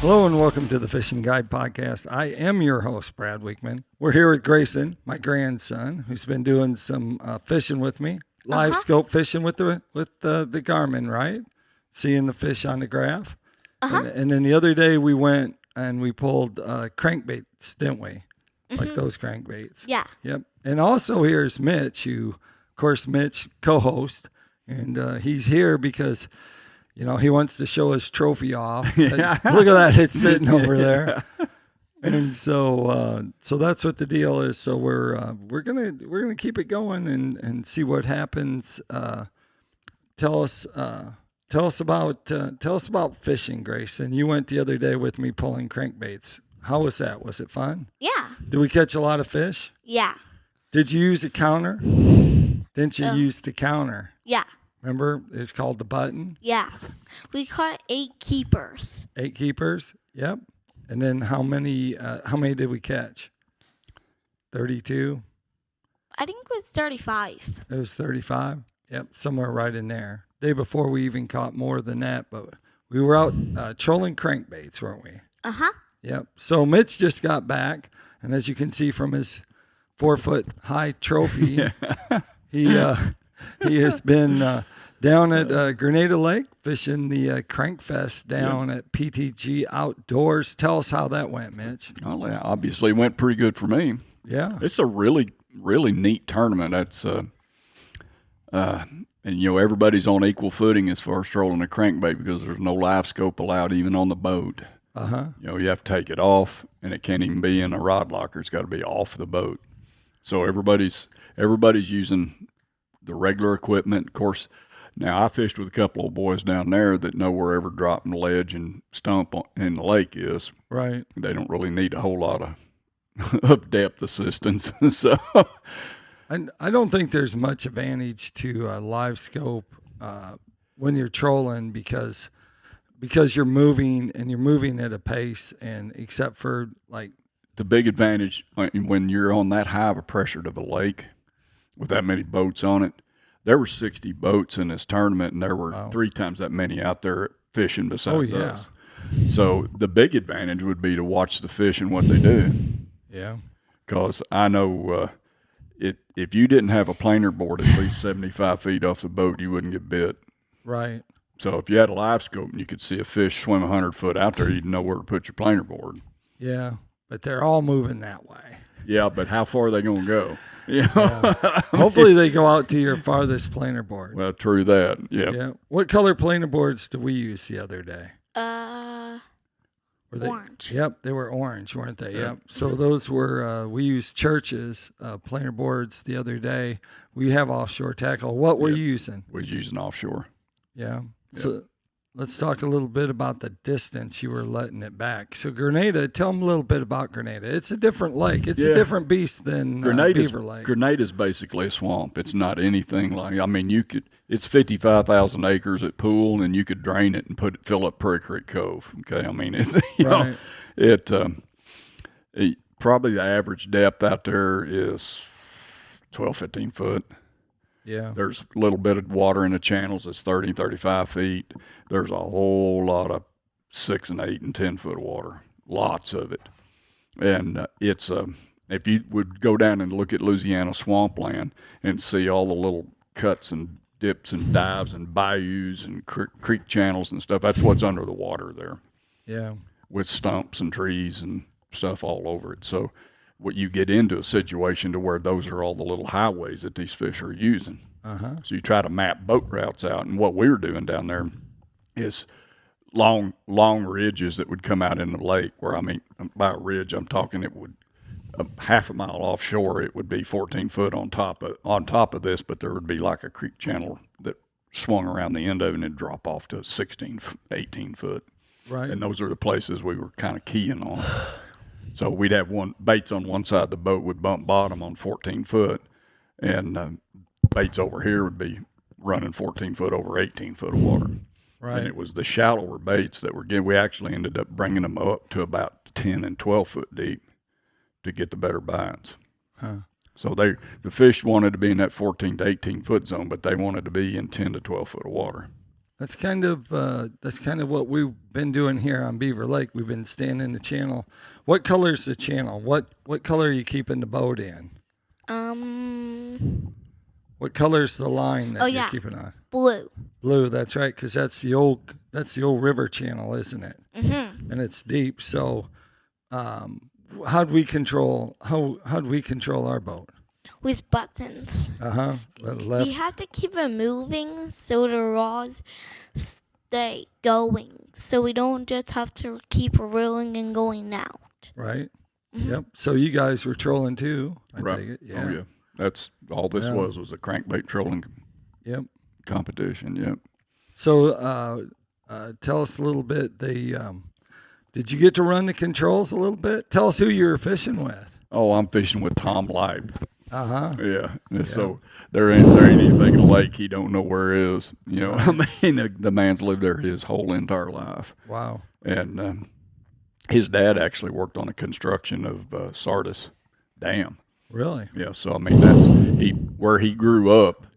Hello and welcome to the Fishing Guide Podcast. I am your host, Brad Wiegmann. We're here with Grayson, my grandson, who's been doing some fishing with me, live scope fishing with the Garmin, right? Seeing the fish on the graph. And then the other day we went and we pulled crankbaits, didn't we? Like those crankbaits. Yeah. Yep. And also here's Mitch, who, of course, Mitch, co-host, and he's here because, you know, he wants to show his trophy off. Yeah. Look at that, it's sitting over there. And so that's what the deal is. So we're gonna keep it going and see what happens. Tell us about fishing, Grayson. You went the other day with me pulling crankbaits. How was that? Was it fun? Yeah. Did we catch a lot of fish? Yeah. Did you use a counter? Didn't you use the counter? Yeah. Remember, it's called the button? Yeah. We caught 8 keepers. 8 keepers? Yep. And then how many did we catch? 32? I think it was 35. It was 35? Yep, somewhere right in there. Day before we even caught more than that, but we were out trolling crankbaits, weren't we? Uh-huh. Yep. So Mitch just got back, and as you can see from his 4-foot-high trophy, he has been down at Grenada Lake fishing the Crank Fest down at PTG Outdoors. Tell us how that went, Mitch. Well, yeah, obviously it went pretty good for me. Yeah. It's a really, really neat tournament. That's and you know, everybody's on equal footing as far as trolling a crankbait because there's no live scope allowed even on the boat. You know, you have to take it off, and it can't even be in a rod locker. It's got to be off the boat. So everybody's using the regular equipment. Of course, now I fished with a couple of boys down there that know wherever dropping the ledge and stump in the lake is. Right. They don't really need a whole lot of depth assistance. So I don't think there's much advantage to live scope when you're trolling because you're moving at a pace, and except for like the big advantage when you're on that high of a pressure to the lake with that many boats on it, there were 60 boats in this tournament, and there were 3 times that many out there fishing besides us. So the big advantage would be to watch the fish and what they do. Yeah. Because I know if you didn't have a planer board at least 75 feet off the boat, you wouldn't get bit. Right. So if you had a live scope and you could see a fish swim 100 foot out there, you'd know where to put your planer board. Yeah, but they're all moving that way. Yeah, but how far are they going to go? Yeah. Hopefully they go out to your farthest planer board. Well, true that. Yeah. Yeah. What color planer boards did we use the other day? Were they orange? Yep, they were orange, weren't they? Yep. So those were we used Church's planer boards the other day. We have offshore tackle. What were you using? We was using offshore. Yeah. So let's talk a little bit about the distance you were letting it back. So Grenada, tell them a little bit about Grenada. It's a different lake. It's a different beast than Beaver Lake. Grenada's basically a swamp. It's not anything like, I mean, it's 55,000 acres at Pool, and you could drain it and fill up Prairie Creek Cove. Okay. I mean, it's, probably the average depth out there is 12, 15 foot. Yeah. There's a little bit of water in the channels that's 30, 35 feet. There's a whole lot of 6 and 8 and 10 foot water, lots of it. And it's if you would go down and look at Louisiana swampland and see all the little cuts and dips and dives and bayous and creek channels and stuff, that's what's under the water there. Yeah. With stumps and trees and stuff all over it. So what you get into a situation to where those are all the little highways that these fish are using. So you try to map boat routes out, and what we were doing down there is long ridges that would come out in the lake. Where, I mean, by a ridge, I'm talking it would half a mile offshore. It would be 14 foot on top of this, but there would be like a creek channel that swung around the end of it and it'd drop off to 16, 18 foot. Right. And those are the places we were kind of keying on. So we'd have baits on one side of the boat would bump bottom on 14 foot, and baits over here would be running 14 foot over 18 foot of water. Right. And it was the shallower baits that were we actually ended up bringing them up to about 10 and 12 foot deep to get the better bites. So the fish wanted to be in that 14 to 18 foot zone, but they wanted to be in 10 to 12 foot of water. That's kind of what we've been doing here on Beaver Lake. We've been staying in the channel. What color's the channel? What color are you keeping the boat in? What color's the line that you're keeping on? Blue. Blue. That's right, because that's the old river channel, isn't it? Mm-hmm. And it's deep. So, how'd we control our boat? With buttons. We have to keep it moving so the rods stay going, so we don't just have to keep reeling and going out. Right. Mm-hmm. Yep. So you guys were trolling too, I take it. Yeah. Oh yeah. That's all this was a crankbait trolling competition. Yep. So tell us a little bit. Did you get to run the controls a little bit? Tell us who you were fishing with. Oh, I'm fishing with Tom Lipe. Yeah. So there ain't anything in the lake he don't know where it is. You know, I mean, the man's lived there his whole entire life. Wow. And his dad actually worked on the construction of Sardis Dam. Really? Yeah. So I mean, where he grew up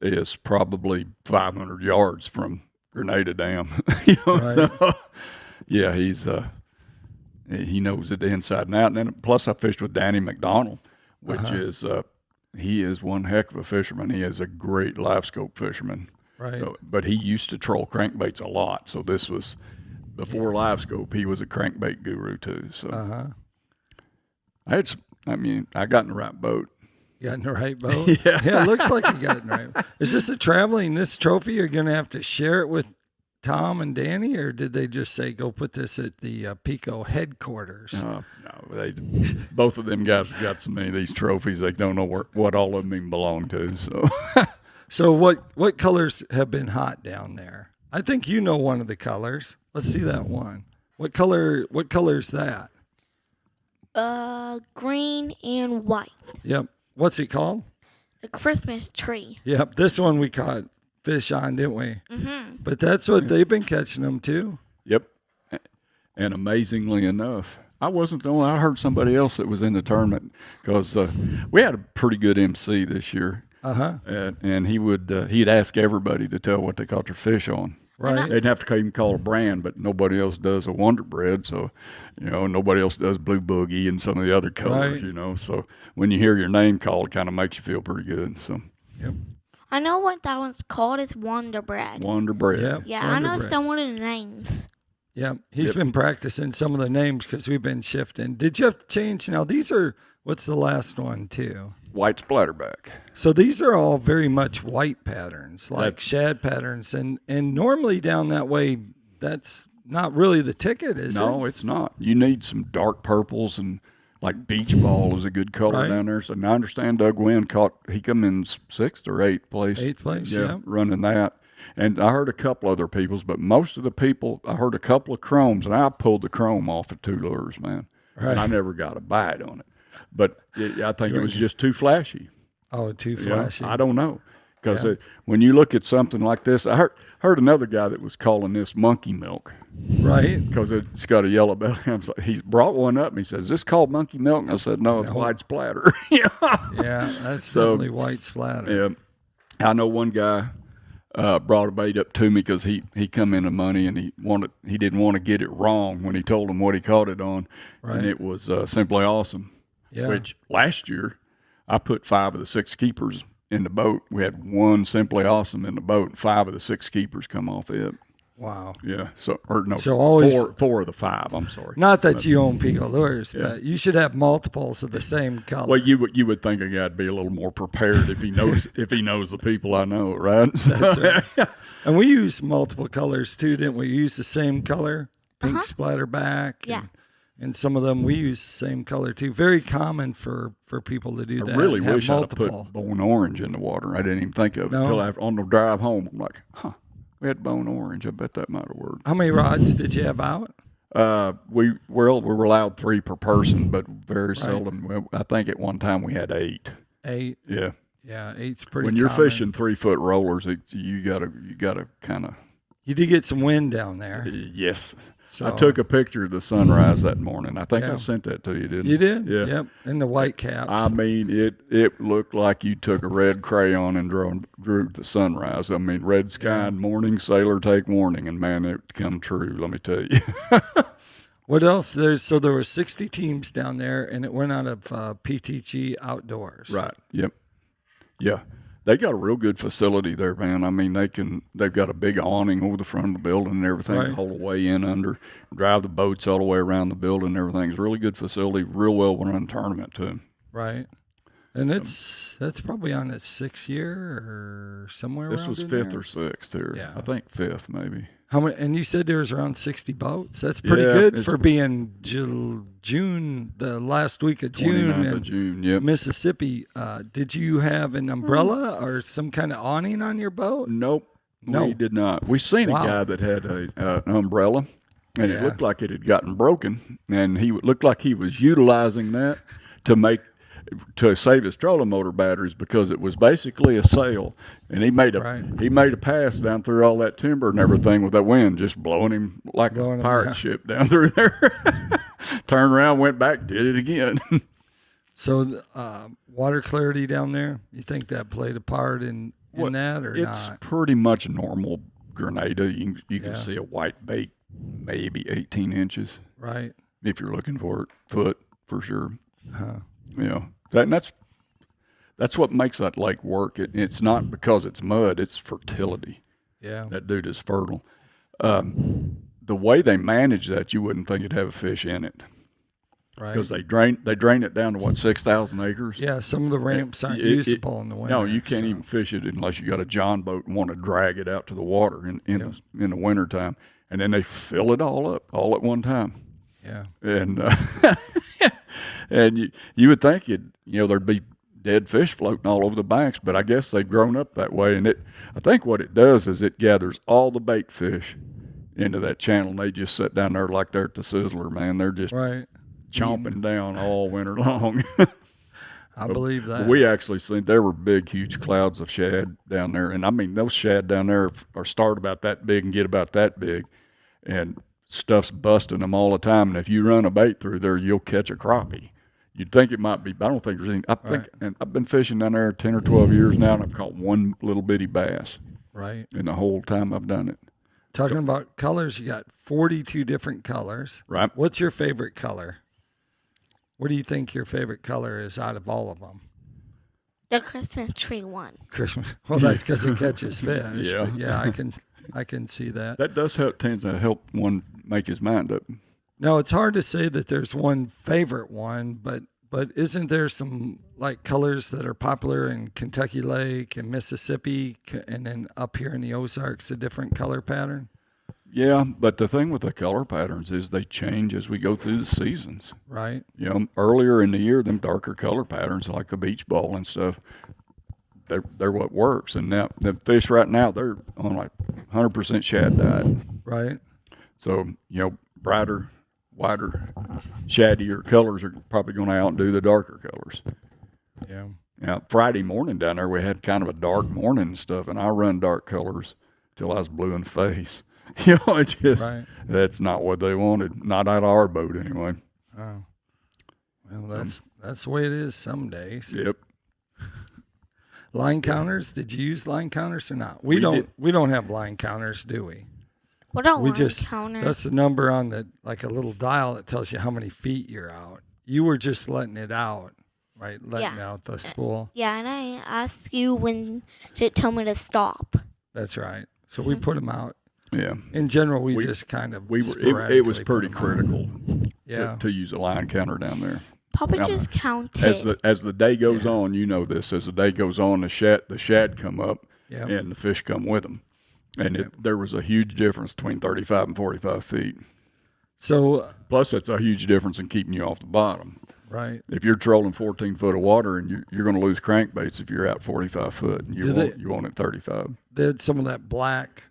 is probably 500 yards from Grenada Dam. You know, right. So yeah, he knows it inside and out. And then plus I fished with Danny McDonald, which is he is one heck of a fisherman. He is a great live scope fisherman. Right. So, but he used to troll crankbaits a lot. So this was before live scope. He was a crankbait guru too. So I got in the right boat. You got in the right boat? Yeah. It looks like you got in the right boat. Is this this trophy, you're going to have to share it with Tom and Danny, or did they just say, go put this at the PICO headquarters? No, both of them guys have got so many of these trophies, they don't know what all of them even belong to. So, so what colors have been hot down there? I think you know one of the colors. Let's see that one. What color is that? Green and white. Yep. What's it called? The Christmas tree. Yep. This one we caught fish on, didn't we? Mm-hmm. But that's what they've been catching them too. Yep. And amazingly enough, I wasn't the only. I heard somebody else that was in the tournament because we had a pretty good MC this year. And he'd ask everybody to tell what they caught their fish on. Right. They'd have to even call a brand, but nobody else does a Wonder Bread. So, nobody else does Blue Boogie and some of the other colors, right. So when you hear your name called, it kind of makes you feel pretty good. So, yep. I know what that one's called. It's Wonder Bread. Wonder Bread. Yep. Yeah, I know some of the names. Yep. He's been practicing some of the names because we've been shifting. Did you have to change? Now, what's the last one, too? White splatterback. So these are all very much white patterns, like shad patterns. And normally down that way, that's not really the ticket, is it? No, it's not. You need some dark purples, and like beach ball is a good color down there. So now I understand Doug Wynn he come in 6th or 8th place. 8th place, yeah. Running that. And I heard a couple other people's, but most of the people, I heard a couple of chromes, and I pulled the chrome off of 2 lures, man. Right. And I never got a bite on it. But I think it was just too flashy. Oh, too flashy. I don't know. Because when you look at something like this, I heard another guy that was calling this monkey milk. Right. Because it's got a yellow belly. He's brought one up, and he says, is this called monkey milk? And I said, no, it's white splatter. Yeah, that's definitely white splatter. Yeah. I know one guy brought a bait up to me because he come into money, and he didn't want to get it wrong when he told him what he caught it on. Right. And it was Simply Awesome. Yeah. Which last year I put 5 of the 6 keepers in the boat. We had 1 Simply Awesome in the boat, and 5 of the 6 keepers come off it. Wow. Yeah. So always 4 of the 5. I'm sorry. Not that you own PICO Lures, but you should have multiples of the same color. Well, you would think a guy'd be a little more prepared if he knows the people I know, right? That's right. And we use multiple colors too, didn't we? We use the same color, pink splatter back. Yeah. And some of them we use the same color too. Very common for people to do that. I really wish I'd have put bone orange in the water. I didn't even think of it until on the drive home. I'm like, we had bone orange. I bet that might have worked. How many rods did you have out? We were allowed 3 per person, but very seldom. I think at one time we had 8. 8. Yeah. Yeah, 8's pretty. When you're common. fishing 3-foot rollers, you gotta kind of You did get some wind down there. Yes. So, I took a picture of the sunrise that morning. I think Yeah. I sent that to you, didn't I? You did? Yeah. Yep. And the white caps. I mean, it looked like you took a red crayon and drew the sunrise. I mean, red sky in morning, sailor take warning, and man, it come true. Let me tell you. What else? There were 60 teams down there, and it went out of PTG Outdoors. Right. Yep. Yeah. They got a real good facility there, man. I mean, they've got a big awning over the front of the building and everything, Right. all the way in under, drive the boats all the way around the building and everything. It's a really good facility, real well run tournament too. Right. And that's probably on its 6th year or somewhere. This around was in 5th there. or 6th here. Yeah. I think 5th maybe. How many? And you said there was around 60 boats. That's pretty Yeah, good it's- for being June, the last week of June. 29th in of June, yep. Mississippi. Did you have an umbrella or some kind of awning on your boat? Nope. No. We did not. We seen a Wow. guy that had an umbrella, and it Yeah. looked like it had gotten broken, and he looked like he was utilizing that to save his trolling motor batteries because it was basically a sail, and he made a pass down through all that timber and everything with that wind just blowing him like Blowing him a pirate down. ship down through there. Turned around, went back, did it again. So water clarity down there, you think that played a part in that or It's not? pretty much normal Grenada. You Yeah. can see a white bait maybe 18 inches Right. if you're looking for it, foot for sure. Huh. Yeah, that's what makes that lake work. It's not because it's mud; it's fertility. Yeah. That dude is fertile. The way they manage that, you wouldn't think it'd have a fish in it Right. because they drain it down to what 6,000 acres. Yeah, some of the ramps aren't It- usable in the winter. No, you can't so- even fish it unless you got a john boat and want to drag it out to the water in the wintertime. And then they fill it all up all at one time. Yeah. And and you would think there'd be dead fish floating all over the banks, but I guess they've grown up that way. And I think what it does is it gathers all the bait fish into that channel, and they just sit down there like they're at the Sizzler, man. They're just Right. chomping down all winter long. I believe that. We actually seen there were big, huge clouds of shad down there, and I mean those shad down there are start about that big and get about that big, and stuff's busting them all the time. And if you run a bait through there, you'll catch a crappie. You'd think it might be, but I don't think there's any. And I've been fishing down there 10 or 12 years now, and I've caught one little bitty bass Right. in the whole time I've done it. Talking about colors, you got 42 different colors. Right. What's your favorite color? What do you think your favorite color is out of all of them? The Christmas tree one. Christmas. Well, that's because it catches fish. Yeah. But yeah, I can see that. That does tend to help one make his mind up. No, it's hard to say that there's one favorite one, but isn't there some like colors that are popular in Kentucky Lake and Mississippi, and then up here in the Ozarks, a different color pattern? Yeah, but the thing with the color patterns is they change as we go through the seasons. Right. Earlier in the year, them darker color patterns like the beach ball and stuff, they're what works. And now the fish right now, they're on like 100% shad diet. Right. So, brighter, whiter, shaddier colors are probably going to outdo the darker colors. Yeah. Now, Friday morning down there, we had kind of a dark morning and stuff, and I run dark colors till I was blue in the face. It's just, Right. that's not what they wanted. Not out of our boat anyway. Oh. Well, that's the way it is some days. Yep. Line counters? Did you use line counters or not? We did. don't have line counters, do we? What a We line just counter. that's the number on the like a little dial that tells you how many feet you're out. You were just letting it out, right? Letting Yeah. out the spool. Yeah, and I asked you when to tell me to stop. That's right. So we put them out. Yeah. In general, we just kind of It was sporadically pretty put 'em out. critical Yeah. to use a line counter down there. Papa Yeah. just counted. As the day goes on, this. As the day goes on, the shad come up, Yep. and the fish come with them. And there was a huge difference between 35 and 45 feet. So Plus, it's a huge difference in keeping you off the bottom. right. If you're trolling 14 foot of water, and you're going to lose crankbaits if you're out 45 foot, and you want it 35. They had some of that black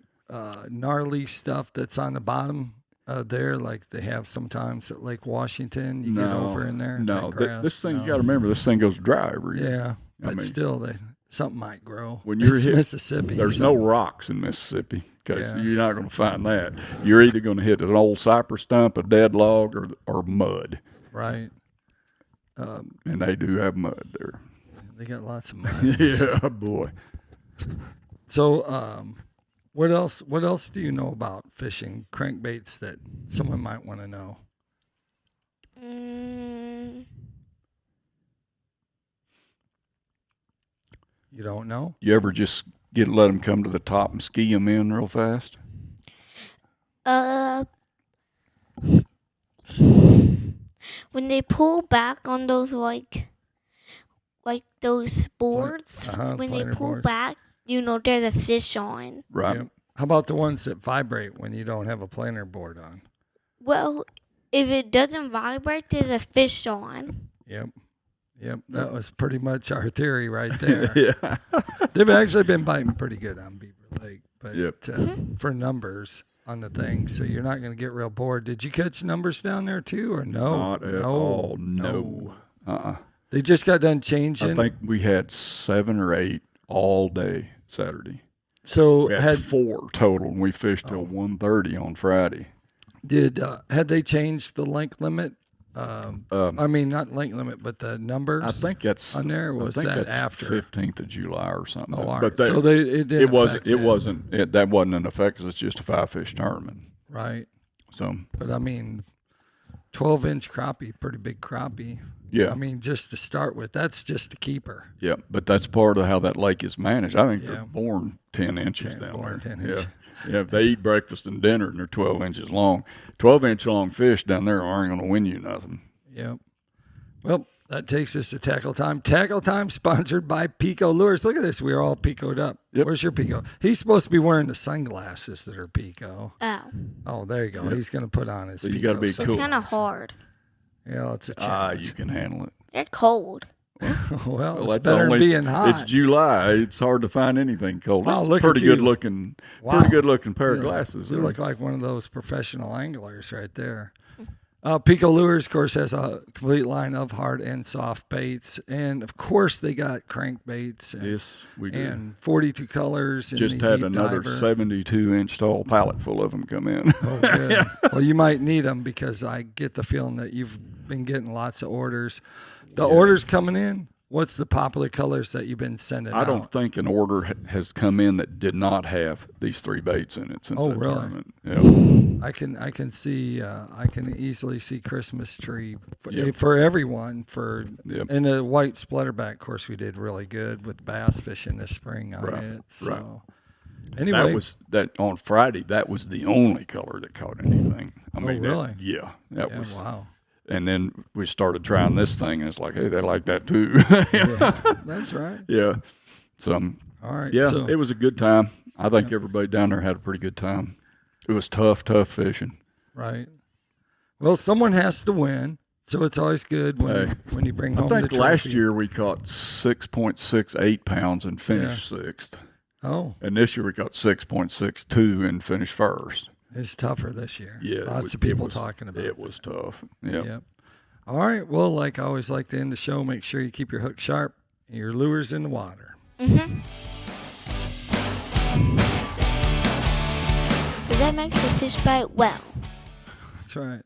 gnarly stuff that's on the bottom there, like they have sometimes at Lake Washington. You get over in there. No, that grass, this thing, no. you got to remember, this thing goes dry every year. Yeah, I but mean- still, something might grow. When you're It's hit, Mississippi. there's so- no rocks in Mississippi because Yeah. you're not going to find that. You're either going to hit an old cypress stump, a dead log, or mud. Right. And they do have mud there. They got lots of money. Yeah, boy. So, what else? What else do you know about fishing crankbaits that someone might want to know? You don't know? You ever just let them come to the top and ski them in real fast? When they pull back on those like those boards, when they planer pull boards. back, you know there's a fish on. Right. Yep. How about the ones that vibrate when you don't have a planer board on? Well, if it doesn't vibrate, there's a fish on. Yep. That was pretty much our theory right there. Yeah. They've actually been biting pretty good on Beaver Lake, but Yep. For numbers on the thing, so you're not going to get real bored. Did you catch numbers down there too, or no? Not at all. No. They just got done changing. I think we had 7 or 8 all day Saturday. So We had 4 total, and we fished till 1:30 on Friday. Had they changed the length limit? I mean, not length limit, but the numbers. I think that's on there. Was I think that that's after 15th of July or something? Oh, all right. But they, So it didn't. it wasn't. affect It wasn't. That wasn't in effect. 'Cause it's just a 5-fish tournament. right. So But I mean, 12-inch crappie, pretty big crappie. yeah, I mean, just to start with, that's just a keeper. yeah. But that's part of how that lake is managed. I think Yeah. they're born 10 inches down born there. 10 inches. Yeah. They eat breakfast and dinner, and they're 12 inches long. 12-inch long fish down there aren't going to win you nothing. Yep. Well, that takes us to Tackle Time. Tackle Time sponsored by PICO Lures. Look at this. We're all PICO'd up. Yep. Where's your PICO? He's supposed to be wearing the sunglasses that are PICO. Oh, Oh, there you go. Yep. He's going to put on his So you PICO gotta be so cool. it's kind of hard. Yeah, it's a You challenge. can handle it. They're cold. Well, it's that's better only, than being hot. It's July. It's hard to find anything cold. Wow, It's look pretty at you. good looking. Wow. Pretty good looking pair of You glasses. You there. look like one of those professional anglers right there. PICO Lures, of course, has a complete line of hard and soft baits. And, of course, they got crankbaits and, Yes, we do. and 42 colors. Just and the had deep another diver. 72-inch tall pallet full of them come in. Oh, good. Well, you might need them because I get the feeling that you've been getting lots of orders. The orders coming in, what's the popular colors that you've been sending I out? don't think an order has come in that did not have these 3 baits in it since Oh, that really? tournament. Yeah. I can see I can easily see Christmas tree Yep. for everyone Yep. and the white splatterback. Of course, we did really good with bass fishing this spring on Right, it. So right. anyway, That was that on Friday. That was the only color that caught anything. I mean, really? That was. wow. And then we started trying this thing, and it's like, hey, they like that too. Yeah, that's right. Yeah. So, All right. yeah, So, it was a good time. I think everybody down there had a pretty good time. It was tough fishing. right. Well, someone has to win, so it's always good when you bring I home think the last trophy. year we caught 6.68 pounds and finished sixth. Oh, And this year we caught 6.62 and finished first. it's tougher this year. Yeah. Lots of people talking about it. Was tough. Yeah. Yep. All right. Well, like I always like to end the show, make sure you keep your hook sharp and your lures in the water. Because that makes the fish bite well. That's right.